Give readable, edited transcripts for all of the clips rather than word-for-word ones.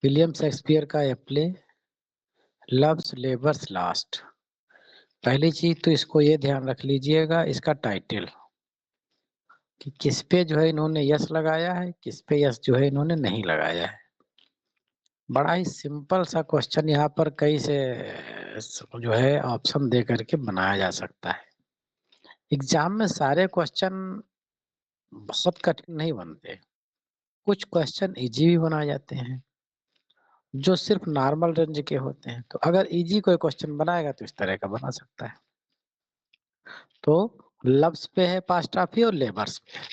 William Shakespeare का यह play loves labours last. पहली चीज तो इसको ये ध्यान रख लीजिएगा, इसका टाइटल कि किस पे जो है इन्होंने यस लगाया है, किस पे यस जो है इन्होंने नहीं लगाया है। बड़ा ही सिंपल सा क्वेश्चन यहाँ पर कई से जो है ऑप्शन दे करके बनाया जा सकता है। एग्जाम में सारे क्वेश्चन बहुत कठिन नहीं बनते, कुछ क्वेश्चन इजी भी बनाए जाते हैं जो सिर्फ नॉर्मल रेंज के होते हैं। तो अगर इजी कोई क्वेश्चन बनाएगा तो इस तरह का बना सकता है। तो लव्स पे है पास्ट ऑफ और लेबर्स पे है।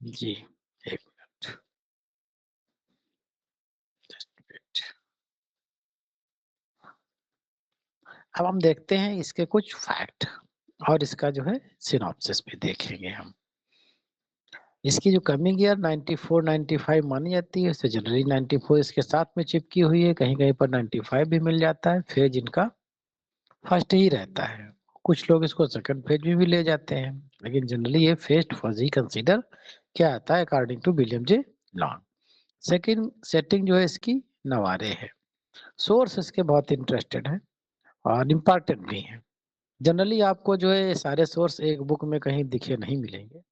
जी एक मिनट, जस्ट वेट। अब हम देखते हैं इसके कुछ फैक्ट और इसका जो है सिनॉप्सिस भी देखेंगे हम। इसकी जो कमिंग ईयर 94 95 मानी जाती है, उससे जनवरी 94 इसके साथ में चिपकी हुई है, कहीं कहीं पर 95 भी मिल जाता है। फेज इनका फर्स्ट ही रहता है, कुछ लोग इसको सेकंड फेज में भी ले जाते हैं, लेकिन जनरली ये फर्स्ट फेज ही कंसीडर क्या आता है according to William J Long. Second setting जो है इसकी नवारे है। सोर्स इसके बहुत इंटरेस्टेड है और इम्पोर्टेंट भी है। जनरली आपको जो है सारे सोर्स एक बुक में कहीं दिखे नहीं मिलेंगे।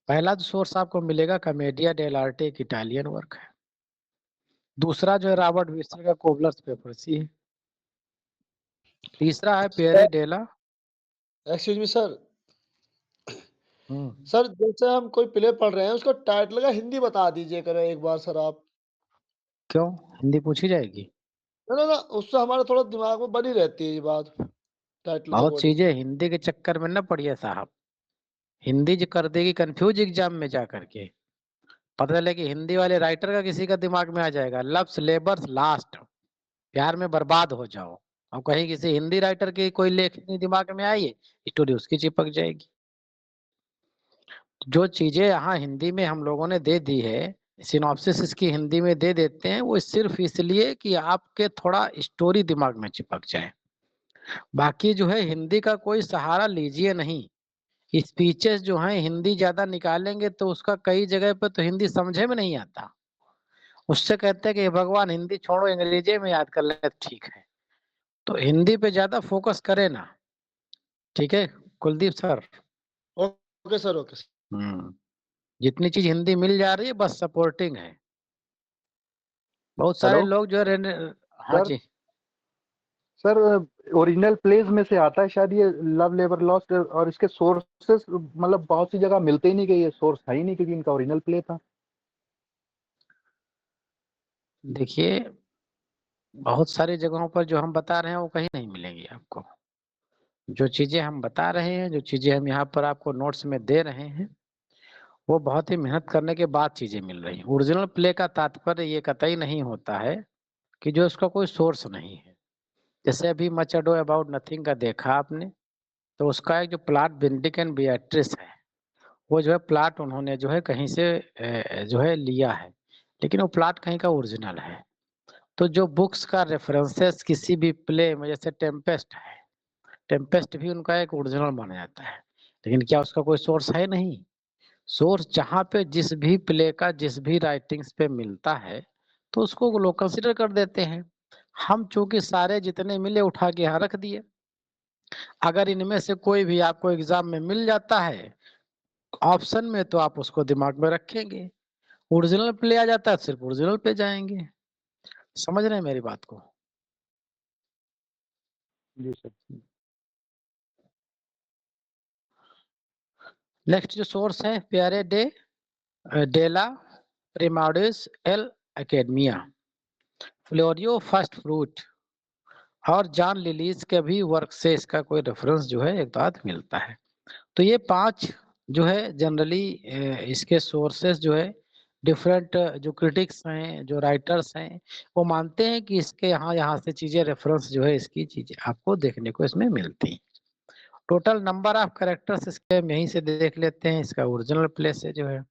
पहला जो सोर्स आपको मिलेगा कमेडिया डेलार्टे, एक इटालियन वर्क है। दूसरा जो है रॉबर्ट विस्टर का कोबलर्स पेपर सी है। तीसरा है Pierre de la. Excuse me sir. Hmm, sir जैसे हम कोई प्ले पढ़ रहे हैं उसको टाइटल का हिंदी बता दीजिए करो एक बार सर आप। क्यों हिंदी पूछी जाएगी? ना ना ना, उससे हमारा थोड़ा दिमाग में बनी रहती है ये बात, टाइटल के बहुत अकॉर्डिंग। चीजें हिंदी के चक्कर में न पड़िए साहब, हिंदी जो कर देगी कंफ्यूज एग्जाम में जा करके। पता चले कि हिंदी वाले राइटर का किसी का दिमाग में आ जाएगा लव्स लेबर्स लास्ट, प्यार में बर्बाद हो जाओ। और कहीं किसी हिंदी राइटर की कोई लेखनी दिमाग में आई है, स्टोरी उसकी चिपक जाएगी। जो चीजें यहाँ हिंदी में हम लोगों ने दे दी है, सिनॉप्सिस इसकी हिंदी में दे देते हैं, वो सिर्फ इसलिए कि आपके थोड़ा स्टोरी दिमाग में चिपक जाए। बाकी जो है हिंदी का कोई सहारा लीजिए नहीं। स्पीचेस जो हैं हिंदी ज्यादा निकालेंगे तो उसका कई जगह पे तो हिंदी समझे में नहीं आता। उससे कहते हैं कि हे भगवान हिंदी छोड़ो अंग्रेजी में याद कर ले तो ठीक है। तो हिंदी पे ज्यादा फोकस करे ना, ठीक है Kuldeep sir. Okay sir, okay sir. Hmm, जितनी चीज हिंदी मिल जा रही है बस सपोर्टिंग है। बहुत सारे हेलो लोग जो है हाँ सर। जी। सर ओरिजिनल प्लेस में से आता है शायद ये लव लेबर लॉस्ट, और इसके सोर्सेस मतलब बहुत सी जगह मिलते ही नहीं, कि ये सोर्स है ही नहीं क्योंकि इनका ओरिजिनल प्ले था। देखिए बहुत सारी जगहों पर जो हम बता रहे हैं वो कहीं नहीं मिलेंगी आपको। जो चीजें हम बता रहे हैं, जो चीजें हम यहाँ पर आपको नोट्स में दे रहे हैं, वो बहुत ही मेहनत करने के बाद चीजें मिल रही हैं। ओरिजिनल प्ले का तात्पर्य ये कतई नहीं होता है कि जो उसका कोई सोर्स नहीं है। जैसे अभी मच अडो अबाउट नथिंग का देखा आपने, तो उसका एक जो प्लॉट बेनेडिक्ट एंड बियाट्रिस है, वो जो है प्लॉट उन्होंने जो है कहीं से जो है लिया है, लेकिन वो प्लॉट कहीं का ओरिजिनल है। तो जो बुक्स का रेफरेंसेस किसी भी प्ले में, जैसे टेम्पेस्ट है, टेम्पेस्ट भी उनका एक ओरिजिनल माना जाता है, लेकिन क्या उसका कोई सोर्स है? नहीं। सोर्स जहाँ पे जिस भी प्ले का जिस भी राइटिंग्स पे मिलता है तो उसको लोग कंसिडर कर देते हैं। हम चूंकि सारे जितने मिले उठा के यहाँ रख दिए। अगर इनमें से कोई भी आपको एग्जाम में मिल जाता है ऑप्शन में तो आप उसको दिमाग में रखेंगे, ओरिजिनल पे ले आ जाता है सिर्फ ओरिजिनल पे जाएंगे। समझ रहे हैं मेरी बात को? जी सर। नेक्स्ट जो सोर्स है Pierre de della Primaudaye's L academia, Florio first fruit और जॉन लिलीज के भी वर्क से इसका कोई रेफरेंस जो है एक बात मिलता है। तो ये 5 जो है जनरली इसके सोर्सेस जो है डिफरेंट जो क्रिटिक्स हैं जो राइटर्स हैं वो मानते हैं कि इसके यहाँ से चीजें रेफरेंस जो है इसकी चीजें आपको देखने को इसमें मिलती हैं। टोटल नंबर ऑफ कैरेक्टर्स इसके हम यहीं से देख लेते हैं, इसका ओरिजिनल प्लेस है जो है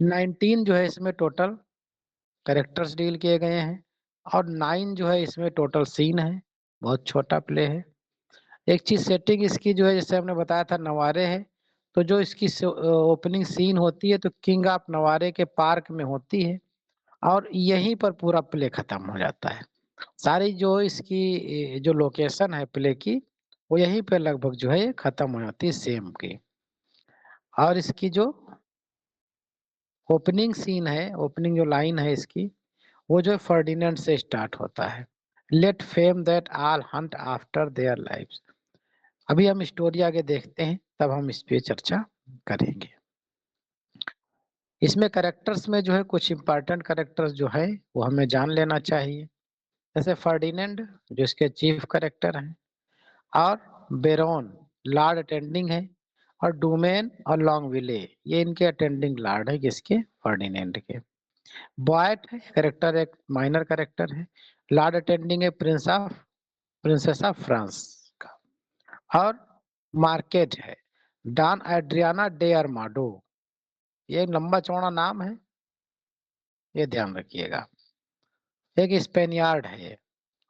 19 जो है इसमें टोटल कैरेक्टर्स डील किए गए हैं और 9 जो है इसमें टोटल सीन है, बहुत छोटा प्ले है। एक चीज सेटिंग इसकी जो है जैसे हमने बताया था नवारे है, तो जो इसकी ओपनिंग सीन होती है तो किंग ऑफ नवारे के पार्क में होती है और यहीं पर पूरा प्ले खत्म हो जाता है। सारी जो इसकी जो लोकेशन है प्ले की वो यहीं पे लगभग जो है ये खत्म हो जाती है सेम की। और इसकी जो ओपनिंग सीन है, ओपनिंग जो लाइन है इसकी, वो जो फर्डिनेंड से स्टार्ट होता है, let fame that all hunt after their lives. अभी हम स्टोरी आगे देखते हैं तब हम इस पे चर्चा करेंगे। इसमें कैरेक्टर्स में जो है कुछ इंपॉर्टेंट कैरेक्टर्स जो है वो हमें जान लेना चाहिए। जैसे फर्डिनेंड जो इसके चीफ कैरेक्टर हैं, और बेरोन लॉर्ड अटेंडिंग है, और डुमेन और लॉन्गविले ये इनके अटेंडिंग लॉर्ड है किसके, फर्डिनेंड के। बॉयट है कैरेक्टर, एक माइनर कैरेक्टर है। लॉर्ड अटेंडिंग है प्रिंसेस ऑफ फ्रांस का। और मार्केट है डॉन एड्रियाना डे अरमाडो, ये लंबा चौड़ा नाम है, ये ध्यान रखिएगा। एक स्पेनियार्ड है ये।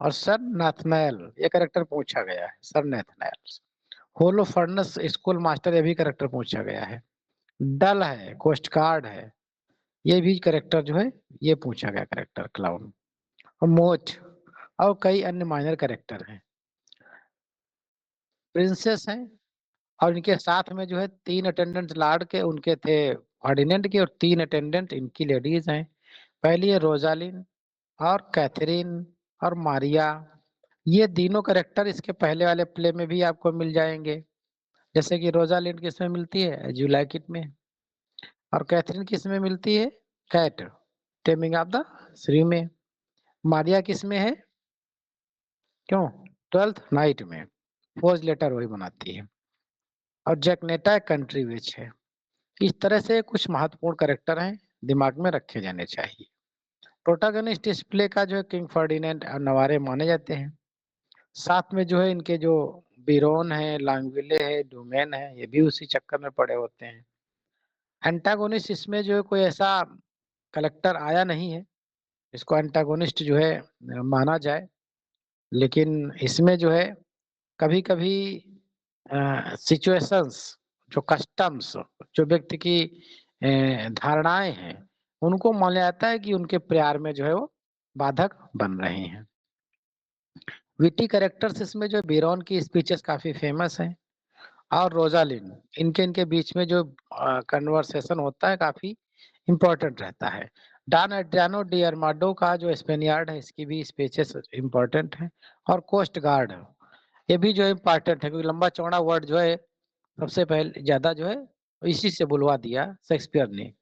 और सर नाथनैल ये कैरेक्टर पूछा गया है, सर नाथनैल। होलो फर्नस स्कूल मास्टर ये भी कैरेक्टर पूछा गया है। डल है कोस्ट गार्ड है, ये भी कैरेक्टर जो है ये पूछा गया कैरेक्टर क्लाउन। और मोच और कई अन्य माइनर कैरेक्टर हैं। प्रिंसेस हैं और इनके साथ में जो है 3 अटेंडेंट लॉर्ड के उनके थे फर्डिनेंड के, और 3 अटेंडेंट इनकी लेडीज हैं। पहली है रोजालिन और कैथरीन और मारिया। ये तीनों कैरेक्टर इसके पहले वाले प्ले में भी आपको मिल जाएंगे। जैसे कि रोजालिन किस में मिलती है, यू लाइक इट में, और कैथरीन किस में मिलती है, Kate taming of the shrew में। मारिया किस में है, क्यों, 12th नाइट में, फोर्ज लेटर वही बनाती है। और जैकनेटा कंट्री विच है। इस तरह से कुछ महत्वपूर्ण कैरेक्टर हैं, दिमाग में रखे जाने चाहिए। प्रोटागनिस्ट इस प्ले का जो है किंग फर्डिनेंड और नवारे माने जाते हैं। साथ में जो है इनके जो बिरोन है, लांगविले है, डोमेन है, ये भी उसी चक्कर में पड़े होते हैं। एंटागोनिस्ट इसमें जो है कोई ऐसा कलेक्टर आया नहीं है इसको एंटागोनिस्ट जो है माना जाए, लेकिन इसमें जो है कभी कभी सिचुएशंस, जो कस्टम्स, जो व्यक्ति की धारणाएं हैं, उनको माना जाता है कि उनके प्यार में जो है वो बाधक बन रहे हैं। विटी कैरेक्टर्स इसमें जो बिरोन की स्पीचेस काफी फेमस हैं, और रोजालिन इनके इनके बीच में जो कन्वर्सेशन होता है काफी इम्पोर्टेंट रहता है। डॉन एड्रियानो डी अरमाडो का जो स्पेनियार्ड है इसकी भी स्पीचेस इम्पोर्टेंट है। और कोस्ट गार्ड ये भी जो इम्पोर्टेंट है, क्योंकि लंबा चौड़ा वर्ड जो है सबसे पहले ज्यादा जो है इसी से बुलवा दिया शेक्सपियर ने।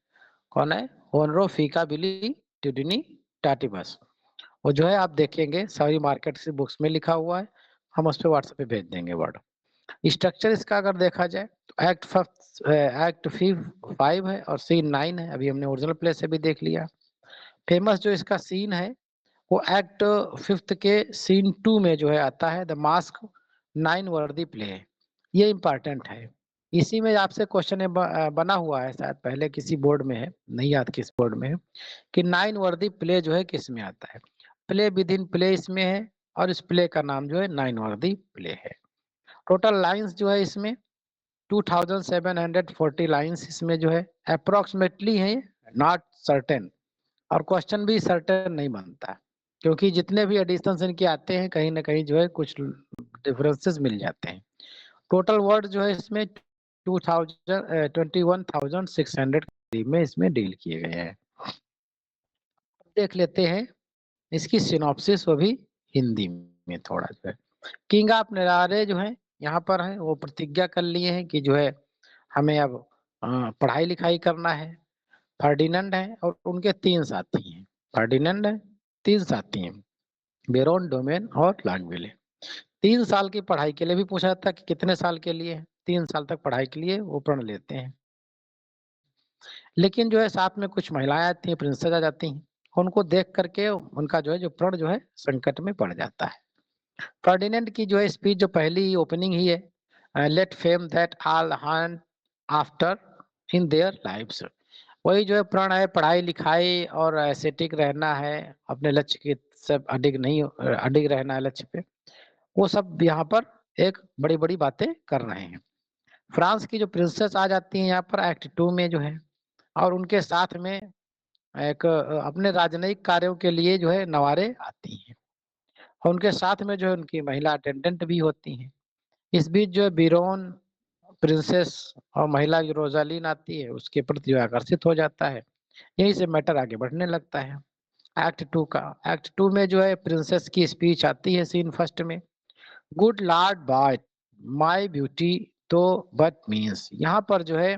कौन है, होनरो फीका बिली ट्यूडिनी टाटिबस। वो जो है आप देखेंगे सारी मार्केट से बुक्स में लिखा हुआ है, हम उस पर व्हाट्सएप पे भेज देंगे वर्ड। स्ट्रक्चर इसका अगर देखा जाए तो एक्ट 5 है और सीन 9 है, अभी हमने ओरिजिनल प्ले से भी देख लिया। फेमस जो इसका सीन है वो एक्ट 5 के सीन 2 में जो है आता है, द मास्क 9 वर्दी प्ले, ये इम्पोर्टेंट है। इसी में आपसे क्वेश्चन बना हुआ है, शायद पहले किसी बोर्ड में है, नहीं याद किस बोर्ड में है, कि 9 वर्दी प्ले जो है किस में आता है। प्ले विद इन प्ले इसमें है, और इस प्ले का नाम जो है 9 वर्दी प्ले है। टोटल लाइंस जो है इसमें 2740 लाइंस इसमें जो है अप्रोक्सीमेटली है, नॉट सर्टेन। और क्वेश्चन भी सर्टेन नहीं बनता, क्योंकि जितने भी एडिशन इनके आते हैं कहीं ना कहीं जो है कुछ डिफरेंसेस मिल जाते हैं। टोटल वर्ड जो है इसमें 21,600 करीब में इसमें डील किए गए हैं। देख लेते हैं इसकी सिनॉप्सिस, वो भी हिंदी में थोड़ा जो है। किंग ऑफ नरारे जो है यहाँ पर है, वो प्रतिज्ञा कर लिए हैं कि जो है हमें अब पढ़ाई लिखाई करना है। फर्डिनेंड है और उनके 3 साथी हैं, फर्डिनेंड है, 3 साथी हैं, बेरोन, डोमेन और लांगविले। 3 साल की पढ़ाई के लिए भी पूछा था कि कितने साल के लिए, 3 साल तक पढ़ाई के लिए वो प्रण लेते हैं। लेकिन जो है साथ में कुछ महिलाएं आती हैं, प्रिंसेस आ जाती हैं, उनको देख करके उनका जो है जो प्रण जो है संकट में पड़ जाता है। फर्डिनेंड की जो है स्पीच जो पहली ओपनिंग ही है, let fame that all hunt after in their lives, वही जो है प्रण है, पढ़ाई लिखाई और एस्थेटिक रहना है, अपने लक्ष्य की सब अडिग नहीं अडिग रहना है लक्ष्य पे, वो सब यहाँ पर एक बड़ी-बड़ी बातें कर रहे हैं। फ्रांस की जो प्रिंसेस आ जाती हैं यहाँ पर एक्ट 2 में जो है, और उनके साथ में एक अपने राजनयिक कार्यों के लिए जो है नवारे आती हैं, और उनके साथ में जो है उनकी महिला अटेंडेंट भी होती हैं। इस बीच जो है बिरोन प्रिंसेस और महिला जो रोजालीन आती है उसके प्रति जो आकर्षित हो जाता है। यहीं से मैटर आगे बढ़ने लगता है। एक्ट 2 में जो है प्रिंसेस की स्पीच आती है सीन फर्स्ट में। Good Lord but my beauty तो बट मीन्स, यहाँ पर जो है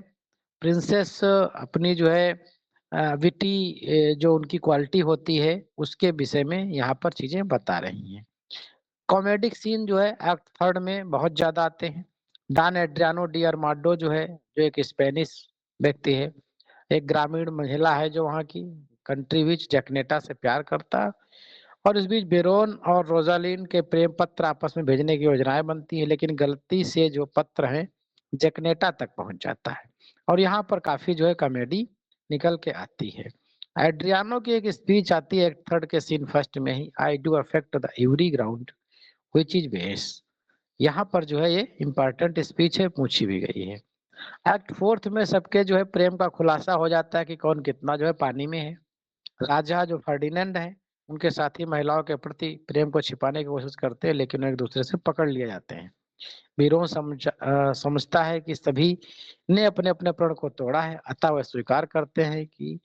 प्रिंसेस अपनी जो है विटी जो उनकी क्वालिटी होती है उसके विषय में यहाँ पर चीजें बता रही हैं। कॉमेडिक सीन जो है एक्ट थर्ड में बहुत ज्यादा आते हैं। डॉन एड्रियानो डी अरमाडो जो है, जो एक स्पेनिश व्यक्ति है, एक ग्रामीण महिला है जो वहाँ की कंट्री विच जैकनेटा से प्यार करता है, और इस बीच बेरोन और रोजालिन के प्रेम पत्र आपस में भेजने की योजनाएं बनती है, लेकिन गलती से जो पत्र है जैकनेटा तक पहुंच जाता है, और यहाँ पर काफी जो है कॉमेडी निकल के आती है। एड्रियानो की एक स्पीच आती है एक्ट थर्ड के सीन फर्स्ट में ही, I do affect the very ground which is base. यहाँ पर जो है ये इम्पोर्टेंट स्पीच है, पूछी भी गई है। एक्ट फोर्थ में सबके जो है प्रेम का खुलासा हो जाता है कि कौन कितना जो है पानी में है। राजा जो फर्डिनेंड है उनके साथी महिलाओं के प्रति प्रेम को छिपाने की कोशिश करते हैं, लेकिन एक दूसरे से पकड़ लिए जाते हैं। बीरों समझता है कि सभी ने अपने अपने प्रण को तोड़ा है, अतः वह स्वीकार करते हैं कि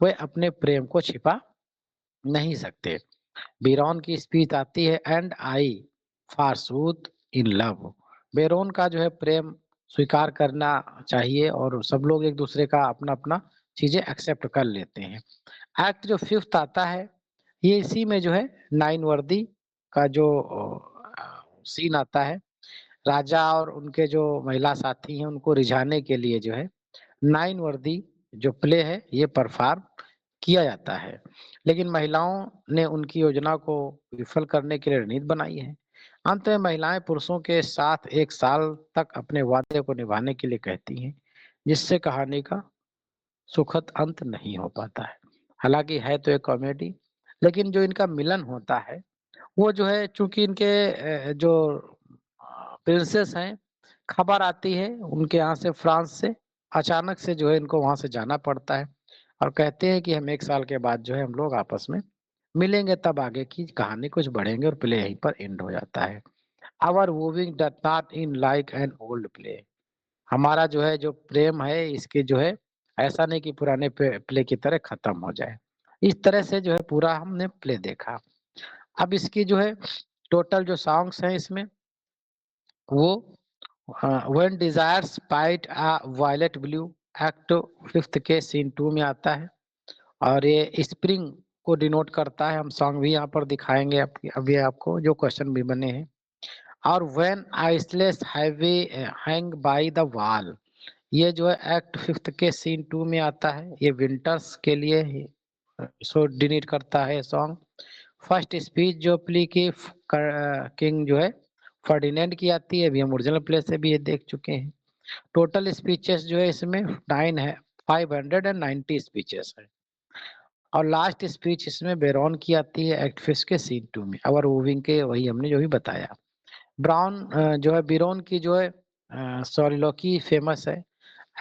वे अपने प्रेम को छिपा नहीं सकते। बीरोन की स्पीच आती है and I forsooth in love. Berowne का जो है प्रेम स्वीकार करना चाहिए और सब लोग एक दूसरे का अपना अपना चीजें एक्सेप्ट कर लेते हैं। एक्ट जो फिफ्थ आता है, ये इसी में जो है नाइन वर्दी का जो सीन आता है। राजा और उनके जो महिला साथी हैं उनको रिझाने के लिए जो है नाइन वर्दी जो प्ले है ये परफॉर्म किया जाता है, लेकिन महिलाओं ने उनकी योजना को विफल करने के लिए रणनीति बनाई है। अंत में महिलाएं पुरुषों के साथ 1 साल तक अपने वादे को निभाने के लिए कहती हैं, जिससे कहानी का सुखद अंत नहीं हो पाता है। हालांकि है तो एक कॉमेडी, लेकिन जो इनका मिलन होता है वो जो है चूंकि इनके जो प्रिंसेस हैं, खबर आती है उनके यहाँ से फ्रांस से, अचानक से जो है इनको वहां से जाना पड़ता है, और कहते हैं कि हम 1 साल के बाद जो है हम लोग आपस में मिलेंगे, तब आगे की कहानी कुछ बढ़ेंगे, और प्ले यहीं पर एंड हो जाता है। Our moving doth not in like an old play. हमारा जो है जो प्रेम है इसके जो है ऐसा नहीं कि पुराने प्ले की तरह खत्म हो जाए। इस तरह से जो है पूरा हमने प्ले देखा। अब इसकी जो है टोटल जो सॉन्ग्स हैं इसमें वो when desires bite a violet blue act fifth के सीन 2 में आता है, और ये स्प्रिंग को डिनोट करता है। हम सॉन्ग भी यहाँ पर दिखाएंगे अभी आपको, जो क्वेश्चन भी बने हैं। और when icicles highway hang by the wall, ये जो है एक्ट फिफ्थ के सीन 2 में आता है, ये विंटर्स के लिए सो डिनोट करता है सॉन्ग। फर्स्ट स्पीच जो प्ली की किंग जो है फर्डिनेंड की आती है, अभी हम ओरिजिनल प्ले से भी ये देख चुके हैं। टोटल स्पीचेस जो है इसमें 9 है, 590 स्पीचेस है, और लास्ट स्पीच इसमें बेरोन की आती है एक्ट फिफ्थ के सीन 2 में। और मूविंग के वही हमने जो भी बताया। ब्राउन जो है बिरोन की जो है सोलिलोकी फेमस है,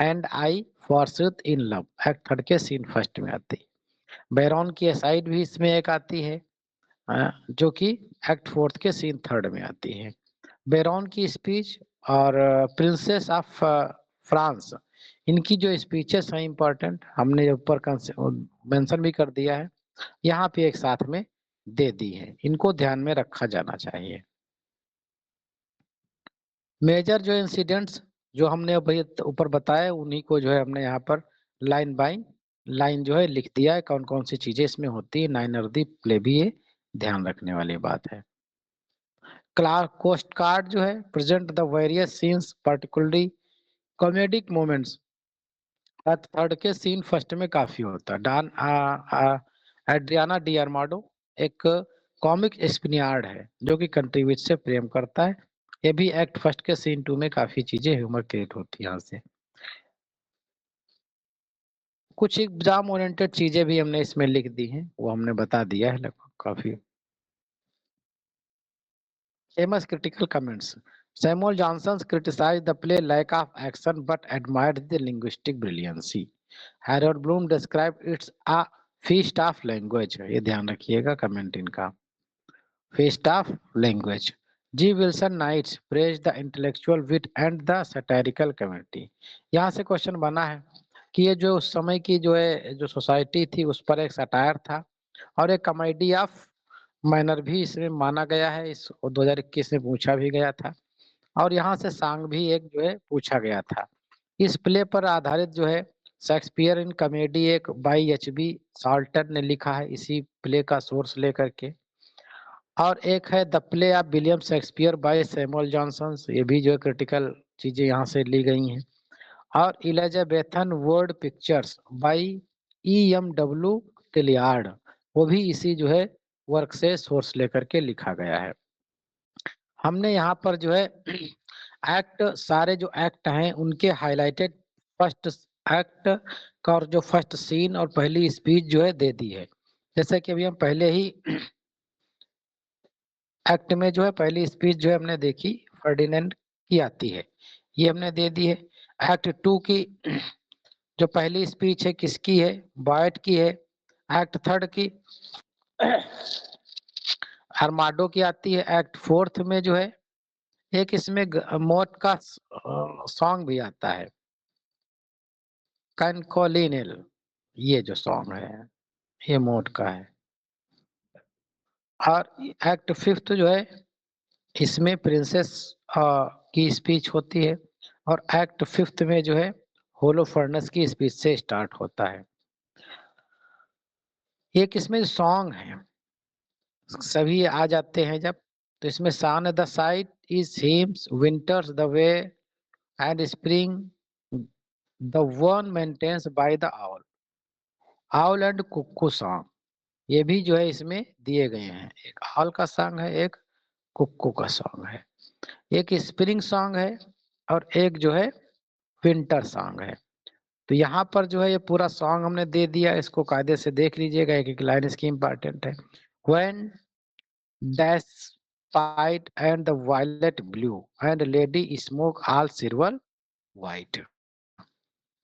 and I forsooth in love act third के सीन फर्स्ट में आती है। बैरॉन की एसाइड भी इसमें एक आती है जो कि एक्ट फोर्थ के सीन थर्ड में आती है। बैरॉन की स्पीच और प्रिंसेस ऑफ फ्रांस, इनकी जो स्पीचेस हैं इम्पोर्टेंट, हमने ऊपर मेंशन भी कर दिया है, यहाँ पे एक साथ में दे दी है, इनको ध्यान में रखा जाना चाहिए। मेजर जो इंसिडेंट्स जो हमने अभी ऊपर बताया उन्हीं को जो है हमने यहाँ पर लाइन बाय लाइन जो है लिख दिया है, कौन कौन सी चीजें इसमें होती है। नाइनरदी प्ले भी ये ध्यान रखने वाली बात है। कोस्ट कार्ड जो है present the various scenes particularly comedic moments. Third के सीन फर्स्ट में काफी होता है। डॉन एड्रियाना डी अरमाडो एक कॉमिक स्पिनियार्ड है जो कि कंट्रीब्यूट से प्रेम करता है। ये भी एक्ट फर्स्ट के सीन 2 में काफी चीजें ह्यूमर क्रिएट होती है यहाँ से। कुछ एग्जाम ओरिएंटेड चीजें भी हमने इसमें लिख दी हैं, वो हमने बता दिया है लगभग काफी। Famous critical comments, Samuel Johnson criticized the play lack of action but admired the linguistic brilliancy. Harold Bloom described its a feast of language. ये ध्यान रखिएगा कमेंट इनका, feast of language. G. Wilson Knights praised the intellectual wit and the satirical comedy. यहाँ से question बना है कि ये जो उस समय की जो है जो सोसाइटी थी उस पर एक सटायर था और एक कॉमेडी ऑफ मैनर भी इसमें माना गया है। इस 2021 में पूछा भी गया था और यहाँ से सॉन्ग भी एक जो है पूछा गया था। इस प्ले पर आधारित जो है शेक्सपियर इन कॉमेडी एक बाई एच.बी. साल्टन ने लिखा है इसी प्ले का सोर्स लेकर के, और एक है the play of William Shakespeare by Samuel Johnson, ये भी जो है क्रिटिकल चीजें यहाँ से ली गई हैं, और इलिजाबेथन वर्ड पिक्चर्स बाय E.M.W. टिलियार्ड, वो भी इसी जो है वर्क से सोर्स लेकर के लिखा गया है। हमने यहाँ पर जो है एक्ट सारे जो एक्ट हैं उनके हाईलाइटेड फर्स्ट एक्ट का और जो फर्स्ट सीन और पहली स्पीच जो है दे दी है। जैसे कि अभी हम पहले ही एक्ट में जो है पहली स्पीच जो है हमने देखी फर्डिनेंड की आती है, ये हमने दे दी है। एक्ट 2 की जो पहली स्पीच है किसकी है, बॉयट की है। एक्ट 3 की आर्माडो की आती है। एक्ट 4 में जो है एक इसमें मौत का सॉन्ग भी आता है, कैनकोलिनल, ये जो सॉन्ग है ये मौत का है। और एक्ट 5 जो है इसमें प्रिंसेस की स्पीच होती है और एक्ट 5 में जो है होलोफर्नस की स्पीच से स्टार्ट होता है। एक इसमें सॉन्ग है सभी आ जाते हैं जब, तो इसमें sun the side is Hiems winters the way and spring the one maintained by the owl and cuckoo song, ये भी जो है इसमें दिए गए हैं। एक आउल का सॉन्ग है, एक कुक्कू का सॉन्ग है, एक स्प्रिंग सॉन्ग है और एक जो है विंटर सॉन्ग है। तो यहाँ पर जो है ये पूरा सॉन्ग हमने दे दिया, इसको कायदे से देख लीजिएगा, एक एक लाइन इसकी इंपॉर्टेंट है। When despite and the violet blue and lady smoke all silver white,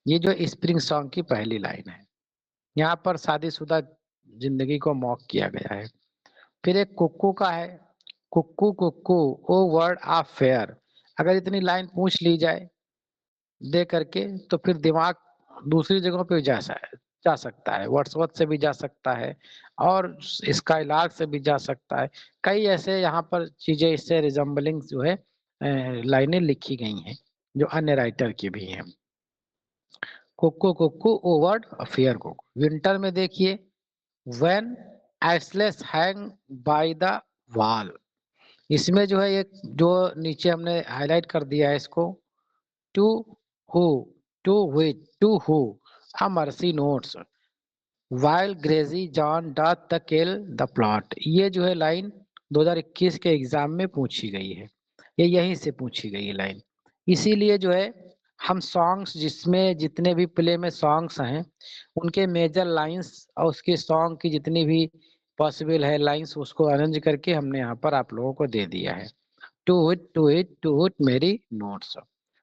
ये जो स्प्रिंग सॉन्ग की पहली लाइन है। यहाँ पर शादीशुदा जिंदगी को मॉक किया गया है। फिर एक कुक्कू का है, कुक्कू cuckoo o word of fair, अगर इतनी लाइन पूछ ली जाए दे करके तो फिर दिमाग दूसरी जगहों पे जा सकता है, वर्ड्सवर्थ से भी जा सकता है और स्काइलार्क से भी जा सकता है। कई ऐसे यहाँ पर चीजें इससे रिजम्बलिंग जो है लाइनें लिखी गई हैं जो अन्य राइटर की भी हैं। Cuckoo cuckoo o word fear cuckoo. Winter में देखिए when icicles hang by the wall, इसमें जो है एक जो नीचे हमने हाईलाइट कर दिया है इसको, to who to which to who a mercy notes while Gracie John doth the kill the plot, ये जो है लाइन 2021 के एग्जाम में पूछी गई है, ये यहीं से पूछी गई है लाइन। इसीलिए जो है हम सॉन्ग्स जिसमें जितने भी प्ले में सॉन्ग्स हैं उनके मेजर लाइंस और उसके सॉन्ग की जितनी भी पॉसिबल है लाइंस उसको अरेंज करके हमने यहाँ पर आप लोगों को दे दिया है। टू इट मेरी नोट्स।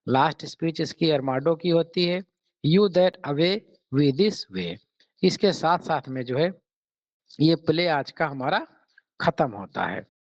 लास्ट स्पीच इसकी अरमाडो की होती है, you that away with this way. इसके साथ साथ में जो है ये प्ले आज का हमारा खत्म होता है।